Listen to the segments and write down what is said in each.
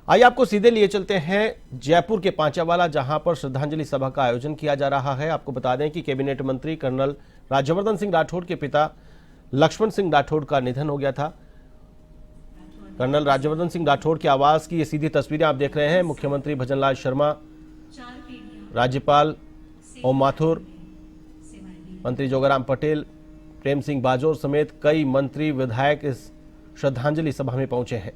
आइए आपको सीधे लिए चलते हैं जयपुर के पांचावाला, जहां पर श्रद्धांजलि सभा का आयोजन किया जा रहा है। आपको बता दें कि कैबिनेट मंत्री कर्नल राज्यवर्धन सिंह राठौड़ के पिता लक्ष्मण सिंह राठौड़ का निधन हो गया था। कर्नल राज्यवर्धन सिंह राठौड़ के आवास की ये सीधी तस्वीरें आप देख रहे हैं। मुख्यमंत्री भजनलाल शर्मा, राज्यपाल ओम माथुर, मंत्री जोगाराम पटेल, प्रेम सिंह बाजोर समेत कई मंत्री विधायक इस श्रद्धांजलि सभा में पहुंचे हैं।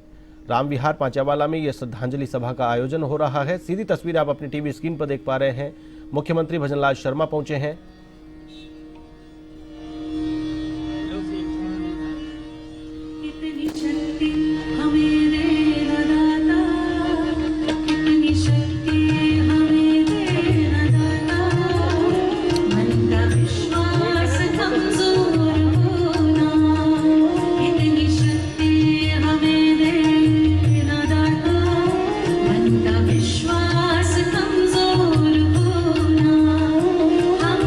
राम विहार पांचावाला में यह श्रद्धांजलि सभा का आयोजन हो रहा है। सीधी तस्वीर आप अपनी टीवी स्क्रीन पर देख पा रहे हैं। मुख्यमंत्री भजनलाल शर्मा पहुंचे हैं। विश्वास कमजोर होना, हम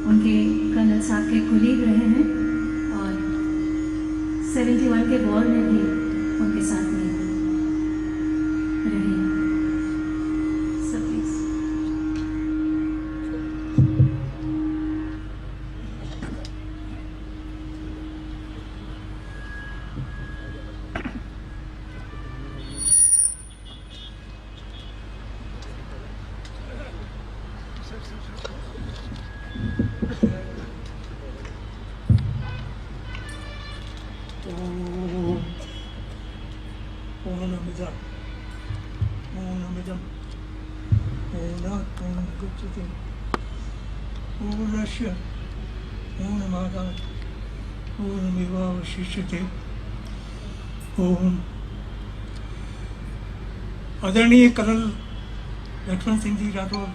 उनके कर्नल साहब के कुलीग रहे हैं और 71 के वॉर में भी उनके साथ में रहे हैं। सब प्लीज। ओम। आदरणीय कर्नल लक्ष्मण सिंह जी राठौर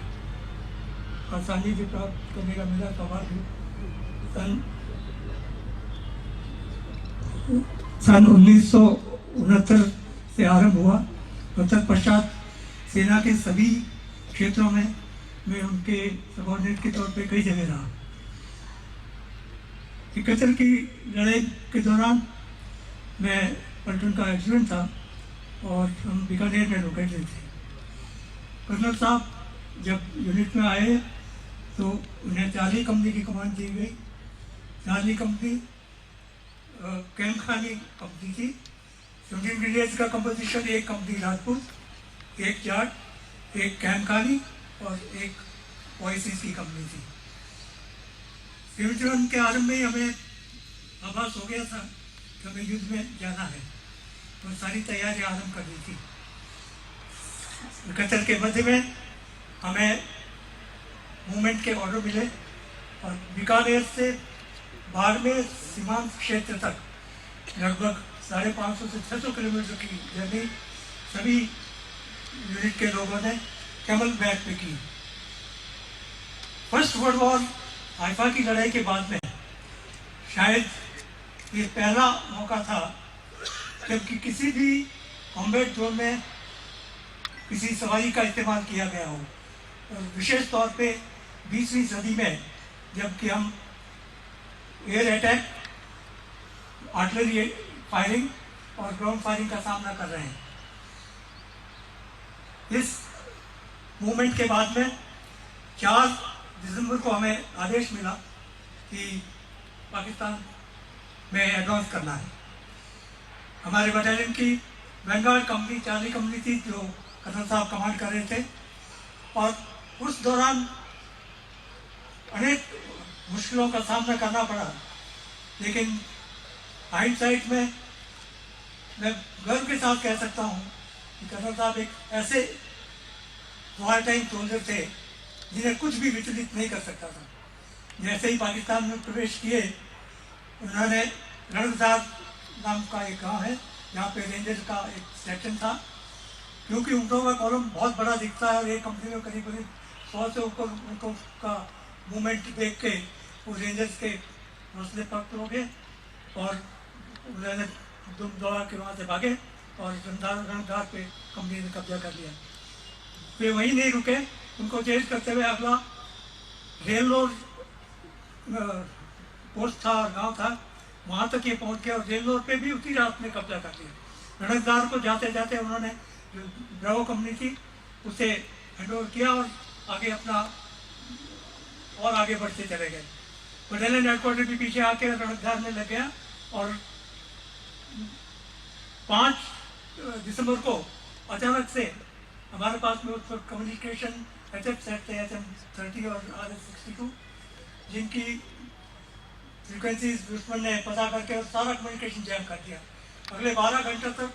आसानी से प्राप्त करने का मेरा सौभाग्य सन 1969 से आरंभ हुआ और तत्पश्चात सेना के सभी क्षेत्रों में मैं उनके सबॉर्डिनेट के तौर पे कई जगह रहा। 71 की लड़ाई के दौरान मैं पलटन का एडजुटेंट था और हम बीकानेर में लोकेटेड थे। कर्नल साहब जब यूनिट में आए तो उन्हें चार्ली कंपनी की कमांड दी गई। चार्ली कंपनी कैंप खानी कंपनी थी। 17 ब्रिगेड्स का कंपोजिशन, एक कंपनी राजपूत, एक जाट, एक कैंप खानी और एक ओएसिस की कंपनी थी। 71 के आरंभ में हमें आभास हो गया था कि हमें युद्ध में जाना है और सारी तैयारियां आरंभ कर दी थी। 71 के मध्य में हमें मूवमेंट के ऑर्डर मिले और बीकानेर से बाड़मेर सीमांत क्षेत्र तक लगभग 550 से 600 किलोमीटर की जर्नी सभी यूनिट के लोगों ने कैमल बैक पे की। फर्स्ट वर्ल्ड वॉर हाइफा की लड़ाई के बाद में शायद ये पहला मौका था जबकि किसी भी कॉम्बैट जोन में किसी सवारी का इस्तेमाल किया गया हो, और विशेष तौर पे 20वीं सदी में जबकि हम एयर अटैक, आर्टिलरी फायरिंग और ग्राउंड फायरिंग का सामना कर रहे हैं। इस मूवमेंट के बाद में 4 दिसंबर को हमें आदेश मिला कि पाकिस्तान में एडवांस करना है। हमारे बटालियन की वैनगार्ड कंपनी चार्ली कंपनी थी जो कर्नल साहब कमांड कर रहे थे, और उस दौरान अनेक मुश्किलों का सामना करना पड़ा। लेकिन हाइंडसाइट में मैं गर्व के साथ कह सकता हूँ कि कर्नल साहब एक ऐसे वॉर टाइम सोल्जर थे जिन्हें कुछ भी विचलित नहीं कर सकता था। जैसे ही पाकिस्तान में प्रवेश किए, उन्होंने रणदार नाम का एक गांव है जहाँ पे रेंजर का एक सेक्शन था। क्योंकि ऊँटों का कॉलम बहुत बड़ा दिखता है और एक कंपनी में करीब 100 से ऊपर ऊँटों का मूवमेंट देख के वो रेंजर्स के हौसले पकड़ हो गए और उन्होंने दुम दौड़ा के वहाँ से भागे और रणदार पे कंपनी ने कब्जा कर लिया। वे वहीं नहीं रुके, उनको चेंज करते हुए अगला रेल रोड पोस्ट था और गाँव था, वहाँ तक ये पहुँच गया और रेल रोड पे भी उसी रात में कब्जा कर लिया। रणदार को जाते जाते उन्होंने जो ब्रावो कंपनी थी उसे हैंड ओवर किया और आगे अपना और आगे बढ़ते चले गए। बटालियन हेडक्वार्टर भी पीछे आके रणदार में लग गया और 5 दिसंबर को अचानक से हमारे पास में उस वक्त कम्युनिकेशन HF सेट थे, HM30 और RS62, जिनकी फ्रीक्वेंसीज दुश्मन ने पता करके और सारा कम्युनिकेशन जैम कर दिया। अगले 12 घंटे तक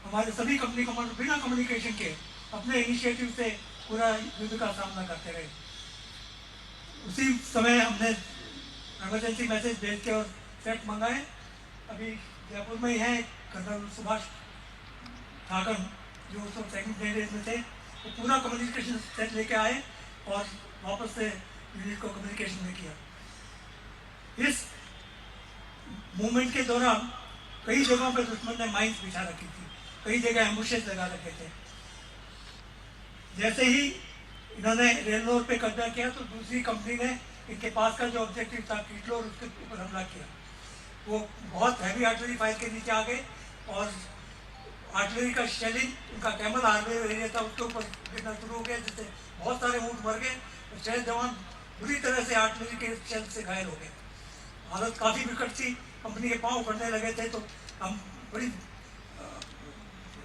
हमारे सभी कंपनी कमांडर बिना कम्युनिकेशन के अपने इनिशिएटिव से पूरा युद्ध का सामना करते रहे। उसी समय हमने इमरजेंसी मैसेज भेज के और सेट मंगाए। अभी जयपुर में ही है कर्नल सुभाष ठाकर जो उस वक्त सेकंड ब्रिगेड में थे, वो पूरा कम्युनिकेशन सेट लेके आए और वापस से यूनिट को कम्युनिकेशन में किया। इस मूवमेंट के दौरान कई जगहों पर दुश्मन ने माइंस बिछा रखी थी, कई जगह एम्बुशेस लगा रखे थे। जैसे ही इन्होंने रेल रोड पे कब्जा किया तो दूसरी कंपनी ने इनके पास का जो ऑब्जेक्टिव था टिटलोर, उसके ऊपर हमला किया। वो बहुत हैवी आर्टिलरी फायर के नीचे आ गए और आर्टिलरी का शेलिंग, उनका कैमल हार्बर एरिया था, उसके ऊपर गिरना शुरू हो गया, जिससे बहुत सारे ऊँट मर गए और 6 जवान बुरी तरह से आर्टिलरी के शेल से घायल हो गए। हालत काफ़ी विकट थी, कंपनी के पाँव उखड़ने लगे थे। तो हम बड़ी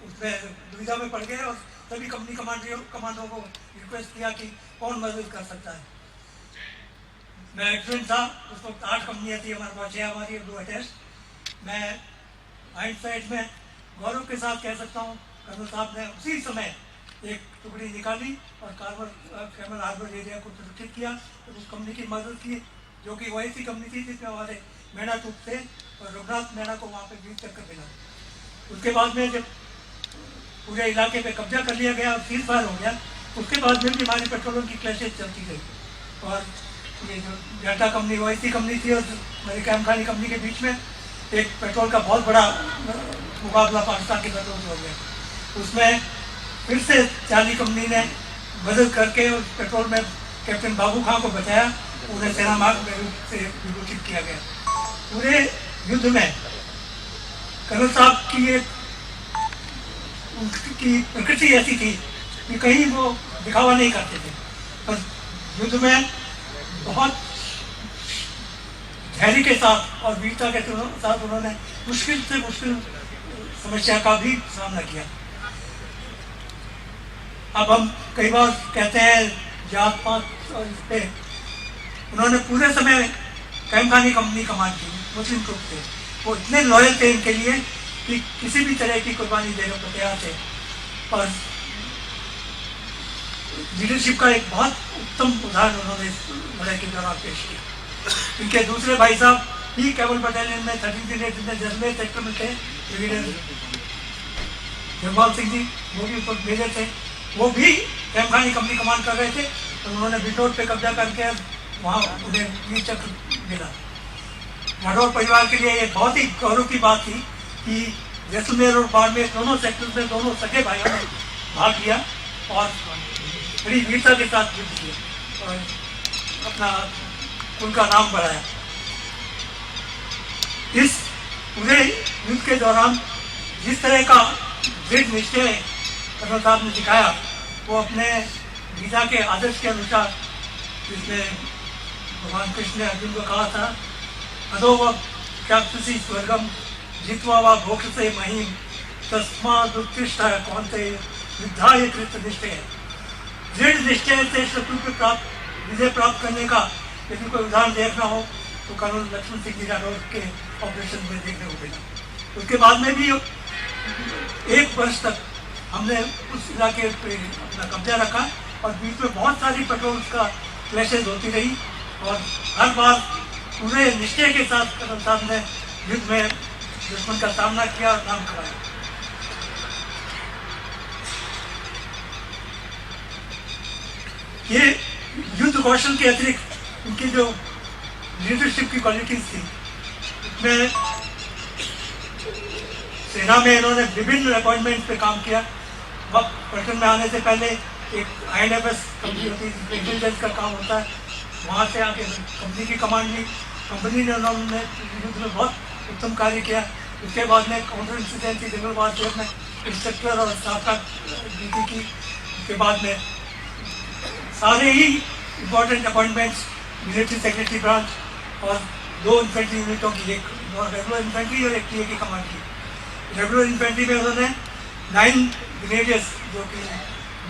उसमें दुविधा में पड़ गए और सभी कंपनी कमांडरों को रिक्वेस्ट किया कि कौन मदद कर सकता है। मैं एक्सीडेंट था उस वक्त, 8 कंपनियाँ थी हमारे पास, 6 हमारी 2 अटैच। मैं हाइंडसाइड में गौरव के साथ कह सकता हूँ, कर्नल साहब ने उसी समय एक टुकड़ी निकाली और कैमल हार्बर एरिया को सुरक्षित किया। तो उस कंपनी की मदद की, जो कि वही सी कंपनी थी जिसमें हमारे मेना टूप थे और रघुनाथ मेना को वहाँ पे 20 चक्कर मिला। उसके बाद में जब पूरे इलाके पे कब्जा कर लिया गया और सील फायर हो गया, उसके बाद में भी हमारी पेट्रोलों की क्लैशेज चलती गई। और ये जो डाटा कंपनी वही सी कंपनी थी और मेरी कैमखानी कंपनी के बीच में एक पेट्रोल का बहुत बड़ा मुकाबला पाकिस्तान के पेट्रोल से हो गया। उसमें फिर से चार्ली कंपनी ने मदद करके उस पेट्रोल में कैप्टन बाबू खां को बचाया, उन्हें सेना मार्ग में से विभूषित किया गया। पूरे युद्ध में कर्नल साहब की उनकी प्रकृति ऐसी थी कि कहीं वो दिखावा नहीं करते थे, पर युद्ध में बहुत धैर्य के साथ और वीरता के साथ उन्होंने मुश्किल से मुश्किल समस्या का भी सामना किया। अब हम कई बार कहते हैं जात पात और इस पे, उन्होंने पूरे समय कैमखानी कंपनी कमांड की, मुस्लिम ग्रुप थे, वो इतने लॉयल थे इनके लिए कि किसी भी तरह की कुर्बानी देने को तैयार थे। और लीडरशिप का एक बहुत उत्तम उदाहरण उन्होंने इस लड़ाई के दौरान पेश किया। इनके दूसरे भाई साहब ही केवल बटालियन में 13 ब्रिगेड जितने जज्बे सेक्टर में थे, ब्रिगेडियर जगपाल सिंह जी, वो भी ऊपर मेजर थे, वो भी कैमखानी कंपनी कमांड कर रहे थे। तो उन्होंने बिटोर पे कब्जा करके वहाँ उन्हें 20 चक्र मिला। राठौर परिवार के लिए ये बहुत ही गौरव की बात थी कि जैसलमेर और बाड़मेर दोनों सेक्टर में दोनों सगे भाइयों ने भाग लिया और बड़ी वीरता के साथ युद्ध किया और अपना उनका नाम बढ़ाया। इस पूरे युद्ध के दौरान जिस तरह का दृढ़ निश्चय कर्नल साहब ने दिखाया, वो अपने गीता के आदर्श के अनुसार, जिसमें भगवान कृष्ण ने अर्जुन को कहा था, अधो चाक्षुषी स्वर्गम जित्वा वा भोक्ष्यसे महीम तस्मादुत्तिष्ठ कौन्तेय युद्धाय कृत निश्चय। दृढ़ निश्चय से शत्रु के विजय प्राप्त करने का यदि कोई उदाहरण देखना हो तो कर्नल लक्ष्मण सिंह जी राठौर के ऑपरेशन में देखने को मिला। उसके बाद में भी 1 वर्ष तक हमने उस इलाके पे अपना कब्जा रखा और बीच में बहुत सारी पेट्रोल्स का क्लैशेज होती रही और हर बार पूरे निश्चय के साथ कर्नल साहब ने युद्ध में दुश्मन का सामना किया और नाम कराया। ये युद्ध कौशल के अतिरिक्त उनकी जो लीडरशिप की क्वालिटीज थी, उसमें सेना में इन्होंने विभिन्न अपॉइंटमेंट पे काम किया। वक्त पलटन में आने से पहले एक INFS कंपनी होती है, इंटेलिजेंस का काम होता है, वहाँ से आके कंपनी की कमांड ली। कंपनी ने उन्होंने युद्ध में बहुत उत्तम कार्य किया। उसके बाद में काउंटर इंसिडेंसी जनरल वारफेयर में इंस्ट्रक्टर और स्टाफ का ड्यूटी की। उसके बाद में सारे ही important appointments military secretary branch और 2 इन्फेंट्री यूनिटों की, एक रेगुलर इन्फेंट्री और एक TA की कमांड की। रेगुलर इन्फेंट्री में उन्होंने 9 ग्रेडियर्स, जो कि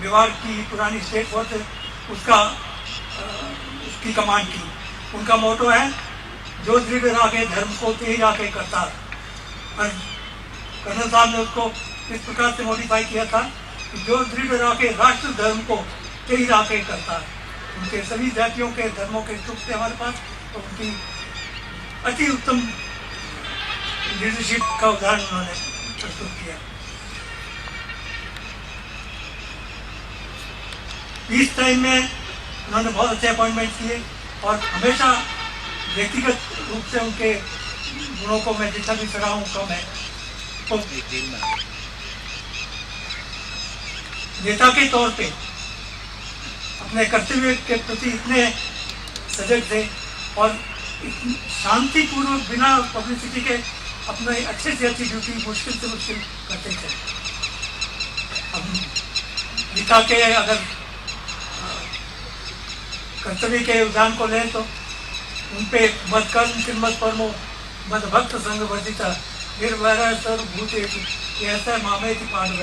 मेवाड़ की पुरानी स्टेट फोर्स है, उसकी कमांड की। उनका मोटो है, जो दृढ़ राखे धर्म को तेज राखे करता। और कर्नल साहब ने उसको इस प्रकार से मॉडिफाई किया था कि जो दृढ़ राखे राष्ट्र धर्म को तेज राखे करता। उनके सभी जातियों के धर्मों के ग्रुप थे हमारे पास, तो उनकी अति उत्तम लीडरशिप का उदाहरण उन्होंने प्रस्तुत किया। इस टाइम में उन्होंने बहुत अच्छे अपॉइंटमेंट किए और हमेशा व्यक्तिगत रूप से उनके गुणों को मैं जितना भी सराहूं कम है। तो नेता के तौर पे अपने कर्तव्य के प्रति इतने सजग थे और शांतिपूर्वक बिना पब्लिसिटी के अपने अच्छे से अच्छी ड्यूटी मुश्किल से मुश्किल करते थे। अब गीता के अगर कर्तव्य के उदाहरण को लें तो उन पे मत कर्म किन्मत परमो मत भक्त संग वर्जिता निर्वैर सर्वभूतेषु ये ऐसा मामेति पांडव।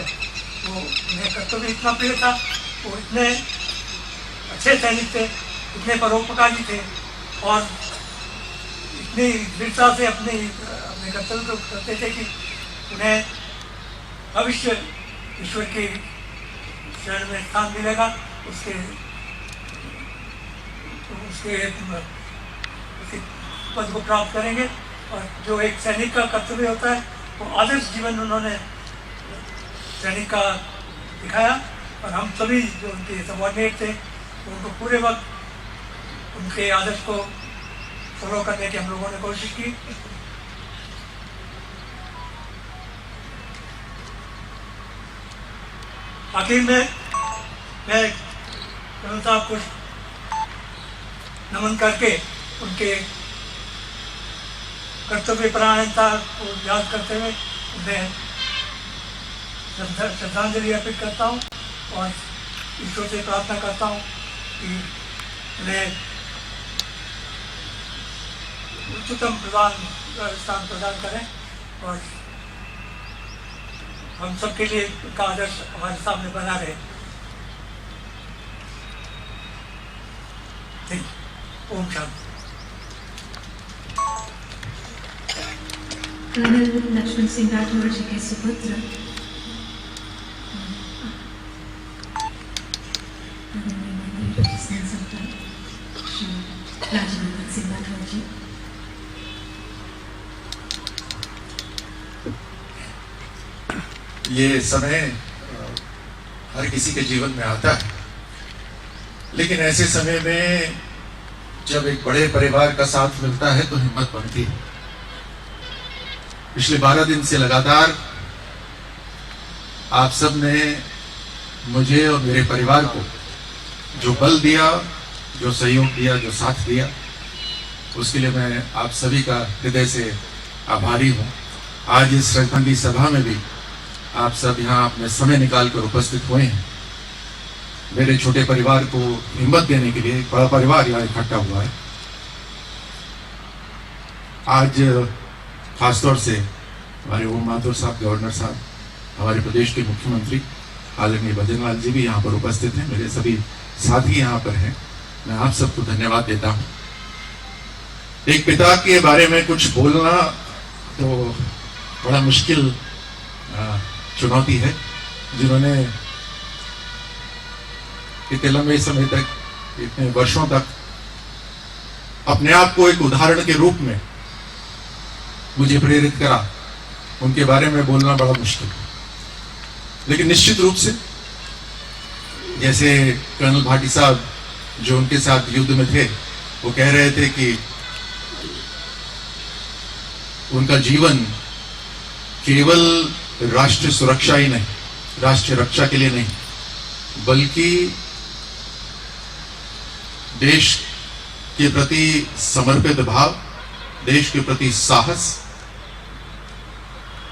तो उन्हें कर्तव्य इतना प्रिय था, वो इतने अच्छे सैनिक थे, इतने परोपकारी थे और इतनी दृढ़ता से अपने कर्तव्य को करते थे कि उन्हें भविष्य ईश्वर की शरण में स्थान मिलेगा, उसके पद को प्राप्त करेंगे। और जो एक सैनिक का कर्तव्य होता है वो आदर्श जीवन उन्होंने सैनिक का दिखाया और हम सभी जो उनके सबॉर्डिनेट थे उनको पूरे वक्त उनके आदर्श को फॉलो करने की हम लोगों ने कोशिश की। आखिर में मैं कर्नल साहब को नमन करके उनके कर्तव्य परायणता को याद करते हुए उन्हें श्रद्धांजलि अर्पित करता हूँ और ईश्वर से प्रार्थना करता हूँ कि उन्हें उच्चतम स्थान प्रदान करें और हम सबके लिए उनका आदर्श हमारे सामने बना रहे। ओम शांति। कर्नल लक्ष्मण सिंह राठौर जी के सुपुत्र राज्यवर्धन सिंह राठौर जी। ये समय हर किसी के जीवन में आता है, लेकिन ऐसे समय में जब एक बड़े परिवार का साथ मिलता है तो हिम्मत बनती है। पिछले 12 दिन से लगातार आप सब ने मुझे और मेरे परिवार को जो बल दिया, जो सहयोग दिया, जो साथ दिया, उसके लिए मैं आप सभी का हृदय से आभारी हूं। आज इस श्रद्धांजलि सभा में भी आप सब यहाँ अपने समय निकालकर उपस्थित हुए हैं। मेरे छोटे परिवार को हिम्मत देने के लिए एक बड़ा परिवार यहाँ इकट्ठा हुआ है। आज खासतौर से हमारे ओम माथुर साहब, गवर्नर साहब, हमारे प्रदेश के मुख्यमंत्री आदरणीय भजनलाल जी भी यहाँ पर उपस्थित हैं। मेरे सभी साथी यहाँ पर हैं। मैं आप सबको धन्यवाद देता हूँ। एक पिता के बारे में कुछ बोलना तो बड़ा मुश्किल चुनौती है, जिन्होंने इतने लंबे समय तक, इतने वर्षों तक अपने आप को एक उदाहरण के रूप में मुझे प्रेरित करा। उनके बारे में बोलना बड़ा मुश्किल है, लेकिन निश्चित रूप से जैसे कर्नल भाटी साहब जो उनके साथ युद्ध में थे, वो कह रहे थे कि उनका जीवन केवल राष्ट्र सुरक्षा ही नहीं, राष्ट्र रक्षा के लिए नहीं, बल्कि देश के प्रति समर्पित भाव, देश के प्रति साहस,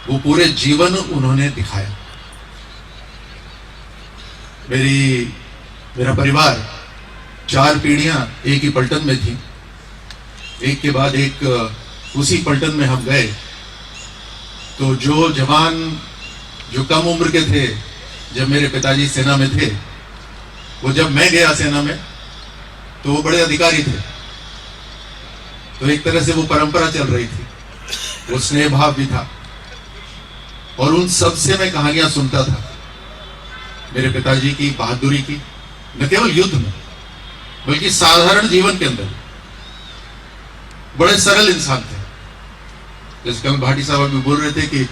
वो पूरे जीवन उन्होंने दिखाया। मेरा परिवार 4 पीढ़ियां एक ही पलटन में थी। एक के बाद एक उसी पलटन में हम गए तो जो जवान जो कम उम्र के थे, जब मेरे पिताजी सेना में थे, वो जब मैं गया सेना में तो वो बड़े अधिकारी थे। तो एक तरह से वो परंपरा चल रही थी, वो स्नेह भाव भी था और उन सब से मैं कहानियां सुनता था मेरे पिताजी की बहादुरी की, न केवल युद्ध में बल्कि साधारण जीवन के अंदर। बड़े सरल इंसान थे। जैसे कर्नल भाटी साहब अभी बोल रहे थे कि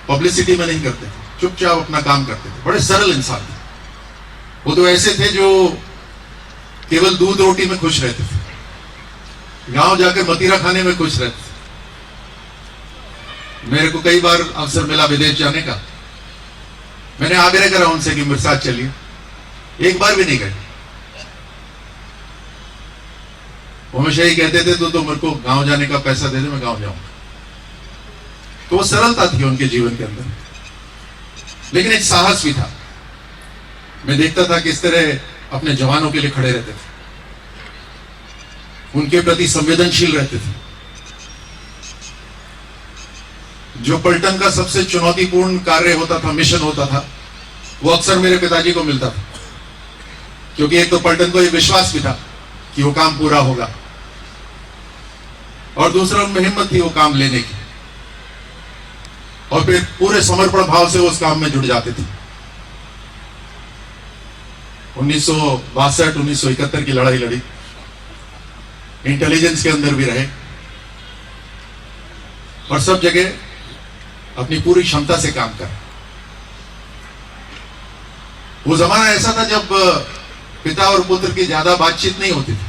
पब्लिसिटी में नहीं करते थे, चुपचाप अपना काम करते थे। बड़े सरल इंसान थे। वो तो ऐसे थे जो केवल दूध रोटी में खुश रहते थे, गांव जाकर मतीरा खाने में खुश रहते थे। मेरे को कई बार अवसर मिला विदेश जाने का, मैंने आग्रह करा उनसे कि मेरे साथ चलिए, एक बार भी नहीं गए। वो हमेशा ही कहते थे तो मेरे को गांव जाने का पैसा दे दे, मैं गांव जाऊंगा। तो वो सरलता थी उनके जीवन के अंदर, लेकिन एक साहस भी था। मैं देखता था किस तरह अपने जवानों के लिए खड़े रहते थे, उनके प्रति संवेदनशील रहते थे। जो पलटन का सबसे चुनौतीपूर्ण कार्य होता था, मिशन होता था, वो अक्सर मेरे पिताजी को मिलता था, क्योंकि एक तो पलटन को ये विश्वास भी था कि वो काम पूरा होगा, और दूसरा उनमें हिम्मत थी वो काम लेने की, और फिर पूरे समर्पण भाव से वो उस काम में जुड़ जाते थे। 1962-1971 की लड़ाई लड़ी, इंटेलिजेंस के अंदर भी रहे, और सब जगह अपनी पूरी क्षमता से काम कर। वो जमाना ऐसा था जब पिता और पुत्र की ज्यादा बातचीत नहीं होती थी,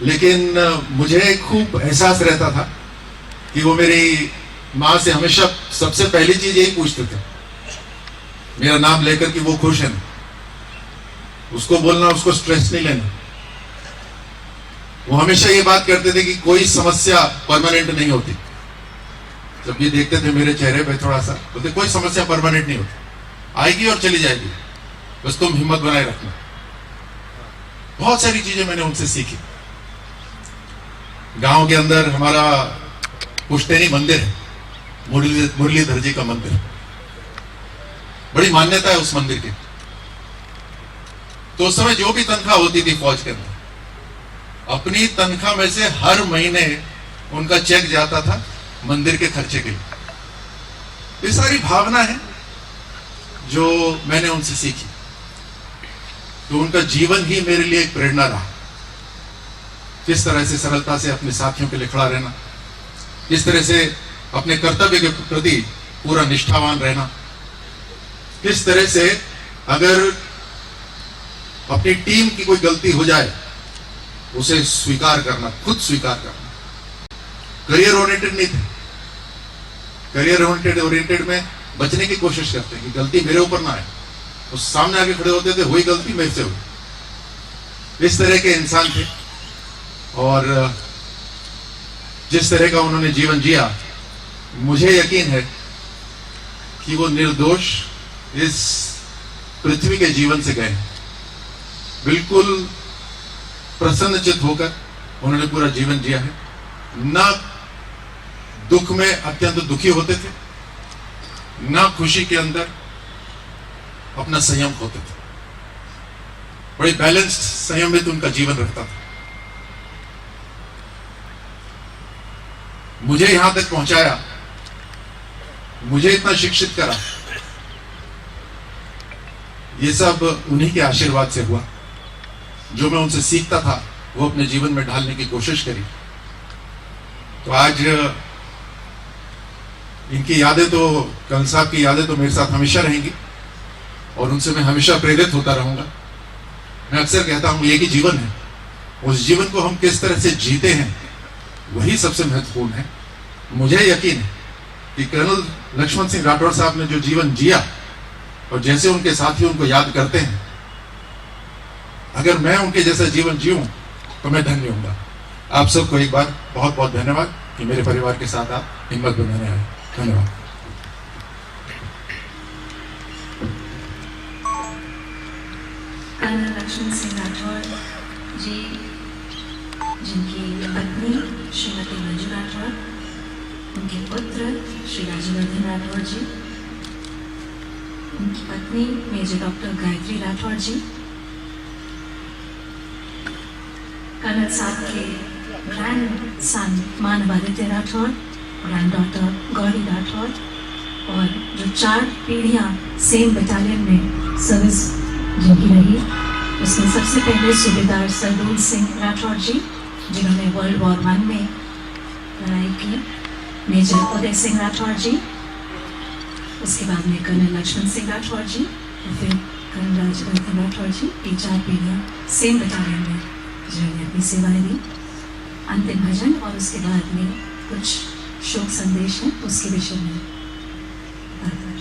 लेकिन मुझे खूब एहसास रहता था कि वो मेरी माँ से हमेशा सबसे पहली चीज यही पूछते थे, मेरा नाम लेकर कि वो खुश है ना, उसको बोलना, उसको स्ट्रेस नहीं लेना। वो हमेशा ये बात करते थे कि कोई समस्या परमानेंट नहीं होती। जब ये देखते थे मेरे चेहरे पे थोड़ा सा, बोलते कोई समस्या परमानेंट नहीं होती, आएगी और चली जाएगी, बस तुम हिम्मत बनाए रखना। बहुत सारी चीजें मैंने उनसे सीखी। गांव के अंदर हमारा पुश्तैनी मंदिर है, मुरलीधर जी का मंदिर, बड़ी मान्यता है उस मंदिर की। तो उस समय जो भी तनख्वाह होती थी फौज के अंदर, अपनी तनख्वाह में से हर महीने उनका चेक जाता था मंदिर के खर्चे के लिए। ये सारी भावना है जो मैंने उनसे सीखी। तो उनका जीवन ही मेरे लिए एक प्रेरणा रहा, किस तरह से सरलता से अपने साथियों के लिए खड़ा रहना, किस तरह से अपने कर्तव्य के प्रति पूरा निष्ठावान रहना, किस तरह से अगर अपनी टीम की कोई गलती हो जाए उसे स्वीकार करना, खुद स्वीकार करना। करियर ओरिएंटेड नहीं थे, करियर ओरिएंटेड में बचने की कोशिश करते कि गलती मेरे ऊपर ना आए, उस सामने आके खड़े होते थे, हुई गलती मेरे से हुई। इस तरह के इंसान थे, और जिस तरह का उन्होंने जीवन जिया, मुझे यकीन है कि वो निर्दोष इस पृथ्वी के जीवन से गए। बिल्कुल प्रसन्नचित होकर उन्होंने पूरा जीवन जिया है। ना दुख में अत्यंत दुखी होते थे, ना खुशी के अंदर अपना संयम खोते थे। बड़ी बैलेंस्ड, संयमित उनका जीवन रहता था। मुझे यहां तक पहुंचाया, मुझे इतना शिक्षित करा, ये सब उन्हीं के आशीर्वाद से हुआ। जो मैं उनसे सीखता था वो अपने जीवन में ढालने की कोशिश करी। तो आज इनकी यादें, तो कंस साहब की यादें तो मेरे साथ हमेशा रहेंगी, और उनसे मैं हमेशा प्रेरित होता रहूंगा। मैं अक्सर कहता हूं एक ही जीवन है, उस जीवन को हम किस तरह से जीते हैं वही सबसे महत्वपूर्ण है। मुझे यकीन है कि कर्नल लक्ष्मण सिंह राठौड़ साहब ने जो जीवन जिया और जैसे उनके साथी उनको याद करते हैं, अगर मैं उनके जैसा जीवन जीऊं तो मैं धन्य होऊंगा। आप सबको एक बार बहुत बहुत धन्यवाद कि मेरे परिवार के साथ आप हिम्मत बनाने आए। धन्यवाद। कर्नल लक्ष्मण सिंह राठौड़ जी, जिनकी पत्नी श्रीमती मंजू राठौड़, उनके पुत्र श्री राजवर्धन राठौड़ जी, उनकी पत्नी major doctor Gayatri Rathore ji, colonel साहब के grand son Manavaditya Rathore, grand daughter Gauri Rathore, और जो 4 पीढ़ियां सेम बटालियन में सर्विस जिनकी रही, उसमें सबसे पहले सूबेदार सरदूल सिंह राठौड़ जी, जिन्होंने वर्ल्ड वॉर 1 में लड़ाई की, मेजर उदय सिंह राठौड़ जी, उसके बाद में कर्नल लक्ष्मण सिंह राठौड़ जी, और फिर कर्नल राजवर्धन राठौड़ जी। ये 4 पीढ़ियां सेम बटालियन में जिन्होंने अपनी सेवाएं दी। अंतिम भजन और उसके बाद में कुछ शोक संदेश है, उसके विषय में बात करें।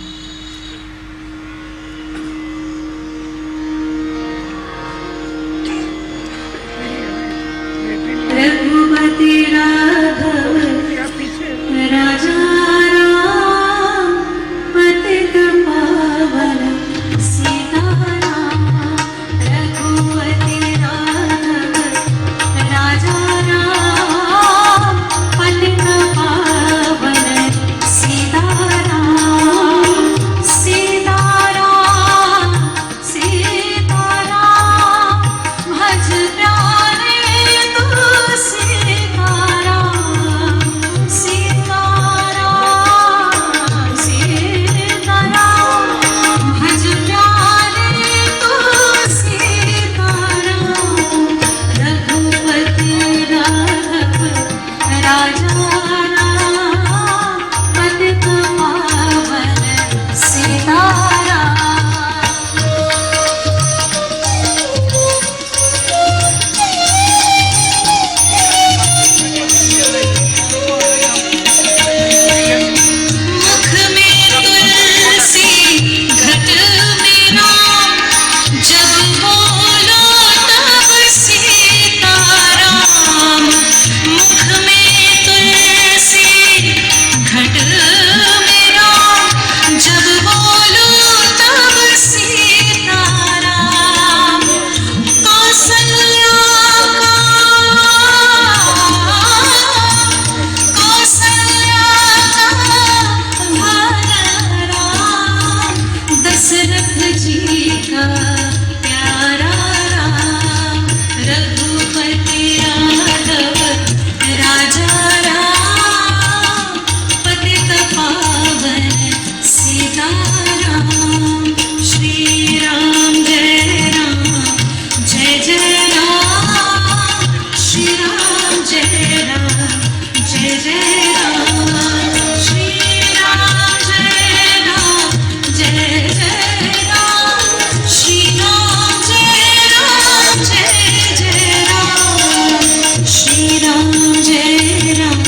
जय राम श्री राम जय राम जय जय राम श्री राम जय राम जय जय राम श्री राम जय राम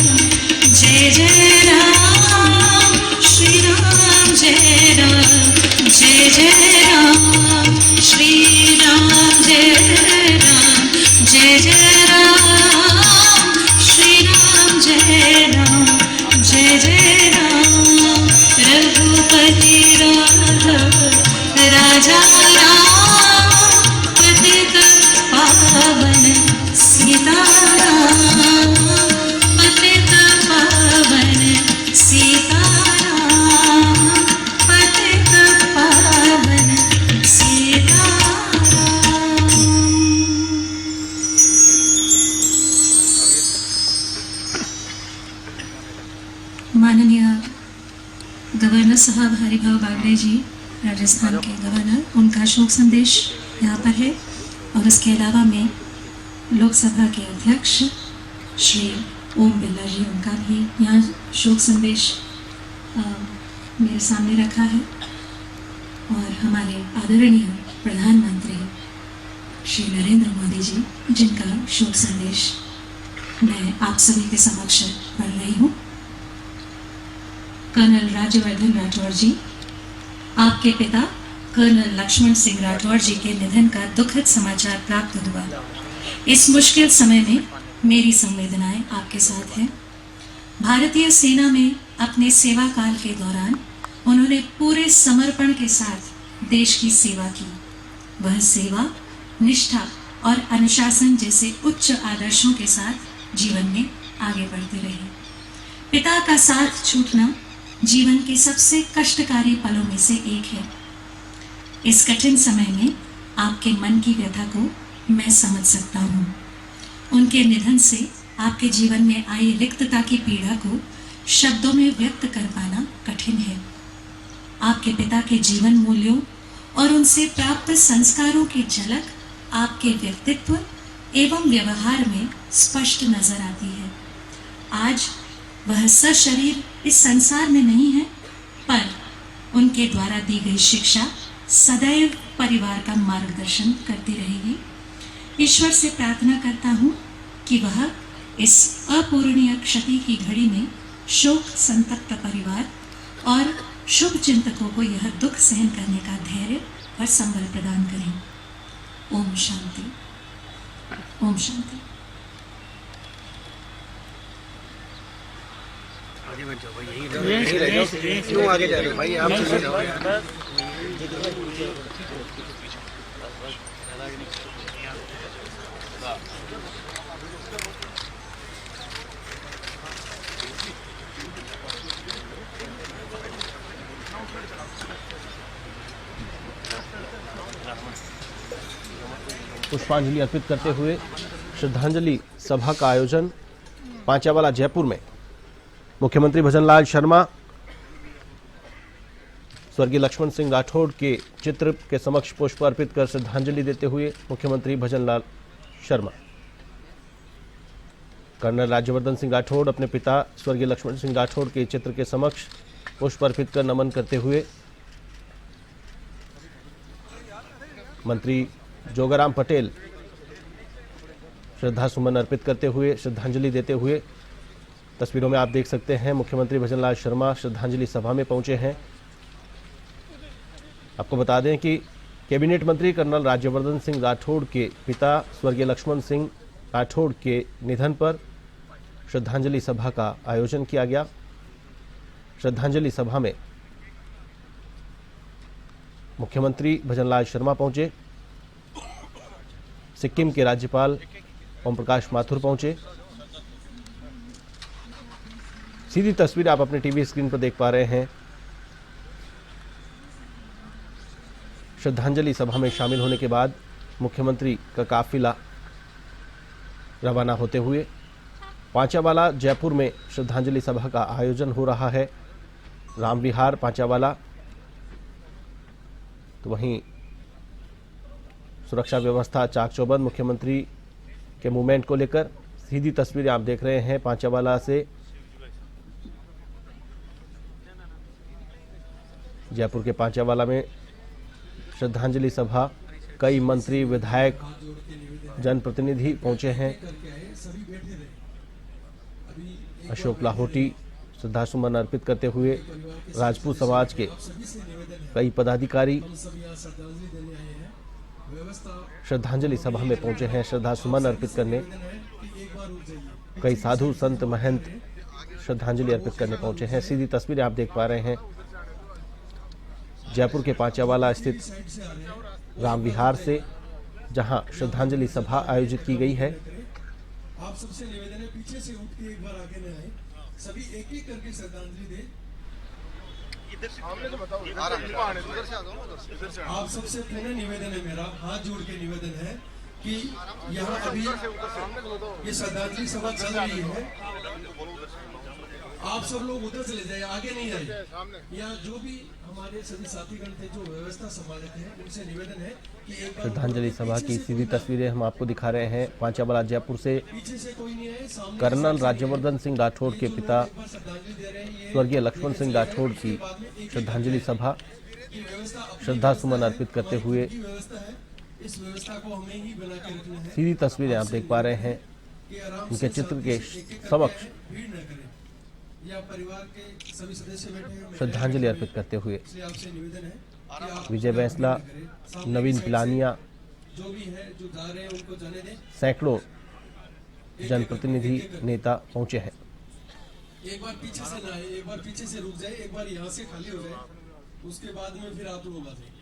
जय जय राम श्री राम जय राम जय जय राम श्री राम जय राम जय जय राम श्री राम जय राम जय जय राम रघुपति राघव राजा राम पतित पावन सीताराम पतित पावन सीताराम पतित पावन सीताराम। माननीय गवर्नर साहब हरिभाऊ बागड़े जी, राजस्थान के गवर्नर, उनका शोक संदेश यहाँ पर है। और उसके अलावा में लोकसभा के अध्यक्ष श्री ओम बिरला जी, उनका भी यहाँ शोक संदेश मेरे सामने रखा है। और हमारे आदरणीय प्रधानमंत्री श्री नरेंद्र मोदी जी, जिनका शोक संदेश मैं आप सभी के समक्ष पढ़ रही हूँ। कर्नल राज्यवर्धन राठौड़ जी, आपके पिता कर्नल लक्ष्मण सिंह राठौड़ जी के निधन का दुखद समाचार प्राप्त हुआ। इस मुश्किल समय में मेरी संवेदनाएं आपके साथ हैं। भारतीय सेना में अपने सेवा काल के दौरान उन्होंने पूरे समर्पण के साथ देश की सेवा की। वह सेवा, निष्ठा और अनुशासन जैसे उच्च आदर्शों के साथ जीवन में आगे बढ़ते रहे। पिता का साथ छूटना जीवन के सबसे कष्टकारी पलों में से एक है। इस कठिन समय में आपके मन की व्यथा को मैं समझ सकता हूँ। उनके निधन से आपके जीवन में आई रिक्तता की पीड़ा को शब्दों में व्यक्त कर पाना कठिन है। आपके पिता के जीवन मूल्यों और उनसे प्राप्त संस्कारों की झलक आपके व्यक्तित्व एवं व्यवहार में स्पष्ट नजर आती है। आज वह सशरीर इस संसार में नहीं है, पर उनके द्वारा दी गई शिक्षा सदैव परिवार का मार्गदर्शन करती रहेगी। ईश्वर से प्रार्थना करता हूँ कि वह इस अपूरणीय क्षति की घड़ी में शोक संतप्त परिवार और शुभ चिंतकों को यह दुख सहन करने का धैर्य और संबल प्रदान करें। ओम शांति, ओम शांति। क्यों आगे जा रहे हो भाई? आप चले जाओ। पुष्पांजलि अर्पित करते हुए श्रद्धांजलि सभा का आयोजन पांचावाला जयपुर में मुख्यमंत्री भजनलाल शर्मा स्वर्गीय लक्ष्मण सिंह राठौड़ के चित्र के समक्ष पुष्प अर्पित कर श्रद्धांजलि देते हुए मुख्यमंत्री भजनलाल शर्मा, कर्नल राज्यवर्धन सिंह राठौड़ अपने पिता स्वर्गीय लक्ष्मण सिंह राठौड़ के चित्र के समक्ष पुष्प अर्पित कर नमन करते हुए, मंत्री जोगाराम पटेल श्रद्धा सुमन अर्पित करते हुए श्रद्धांजलि देते हुए, तस्वीरों में आप देख सकते हैं मुख्यमंत्री भजनलाल शर्मा श्रद्धांजलि सभा में पहुंचे हैं। आपको बता दें कि कैबिनेट मंत्री कर्नल राज्यवर्धन सिंह राठौड़ के पिता स्वर्गीय लक्ष्मण सिंह राठौड़ के निधन पर श्रद्धांजलि सभा का आयोजन किया गया। श्रद्धांजलि सभा में मुख्यमंत्री भजनलाल शर्मा पहुंचे, सिक्किम के राज्यपाल ओम प्रकाश माथुर पहुंचे। सीधी तस्वीर आप अपने टीवी स्क्रीन पर देख पा रहे हैं। श्रद्धांजलि सभा में शामिल होने के बाद मुख्यमंत्री का काफिला रवाना होते हुए पांचावाला जयपुर में श्रद्धांजलि सभा का आयोजन हो रहा है। राम विहार पांचावाला, तो वहीं सुरक्षा व्यवस्था चाक चौबंद मुख्यमंत्री के मूवमेंट को लेकर। सीधी तस्वीरें आप देख रहे हैं पांचावाला से जयपुर के पांचावाला में श्रद्धांजलि सभा, कई मंत्री, विधायक, जनप्रतिनिधि पहुंचे हैं। अशोक लाहोटी श्रद्धासुमन अर्पित करते हुए, राजपूत समाज के कई पदाधिकारी श्रद्धांजलि सभा में पहुंचे हैं श्रद्धासुमन अर्पित करने। कई साधु संत महंत श्रद्धांजलि अर्पित करने पहुंचे हैं। सीधी तस्वीरें आप देख पा रहे हैं जयपुर के पांचावाला स्थित राम विहार से, जहां श्रद्धांजलि सभा आयोजित की गई है। आप सबसे निवेदन है पीछे से उठ के एक बार आगे न आए, सभी एक एक करके श्रद्धांजलि दे। आप सबसे पुनः निवेदन है, मेरा हाथ जोड़ के निवेदन है कि यहाँ अभी ये श्रद्धांजलि सभा चल रही है, आप सब लोग उधर चले जाए, आगे नहीं आए। यहाँ जो भी हमारे सभी साथीगण थे जो व्यवस्था संभालते हैं, उनसे निवेदन है कि एक बार श्रद्धांजलि सभा की सीधी तस्वीरें हम आपको दिखा रहे हैं पांचावाला जयपुर से। पीछे से कोई नहीं आए, सामने कर्नल राज्यवर्धन सिंह राठौड़ के पिता श्रद्धांजलि दे रहे हैं। ये स्वर्गीय लक्ष्मण सिंह राठौड़ की श्रद्धांजलि सभा, की व्यवस्था अपनी श्रद्धा सुमन अर्पित करते हुए की व्यवस्था है, इस व्यवस्था को हमें ही बना के रखना है सीधी तस्वीरें आप देख पा रहे हैं। कि आराम उनके से चित्र के एक एक करके समक्ष आए, भीड़ न करें। या परिवार के सभी सदस्य बैठे हैं, मैं श्रद्धांजलि अर्पित करते हुए इसलिए आपसे निवेदन है कि आप विजय बैंसला, सामने नवीन की साइड पिलानिया, से जो भी है जो जा रहे हैं उनको जाने दें। सैकड़ों जनप्रतिनिधि, नेता पहुंचे हैं। एक बार पीछे से ना आए, एक बार पीछे से रुक जाए, एक बार यहाँ से खाली हो जाए, उसके बाद में फिर आप लोग आ जाए।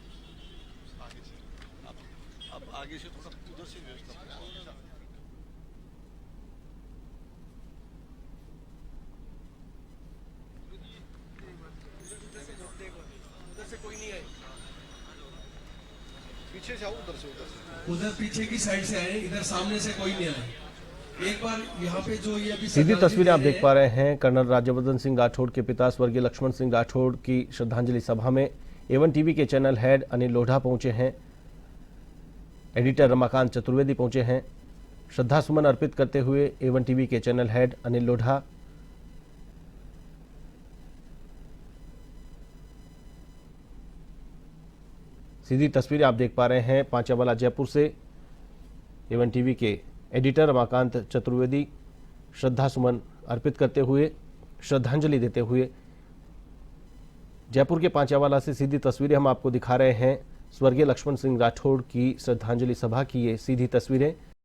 पीछे से आओ, उधर से उधर पीछे की साइड से आए, इधर सामने से कोई नहीं आए। एक बार यहाँ पे जो ये अभी सीधी तस्वीरें आप देख पा रहे हैं कर्नल राज्यवर्धन सिंह राठौड़ के पिता स्वर्गीय लक्ष्मण सिंह राठौड़ की श्रद्धांजलि सभा में एवन टीवी के चैनल हेड अनिल लोढ़ा पहुंचे हैं, एडिटर रमाकांत चतुर्वेदी पहुंचे हैं। श्रद्धासुमन अर्पित करते हुए एवन टीवी के चैनल हेड अनिल लोढ़ा, सीधी तस्वीरें आप देख पा रहे हैं पांचावाला जयपुर से। एवन टीवी के एडिटर रमाकांत चतुर्वेदी श्रद्धासुमन अर्पित करते हुए, श्रद्धांजलि देते हुए। जयपुर के पांचावाला से सीधी तस्वीरें हम आपको दिखा रहे हैं स्वर्गीय लक्ष्मण सिंह राठौड़ की श्रद्धांजलि सभा की ये सीधी तस्वीरें।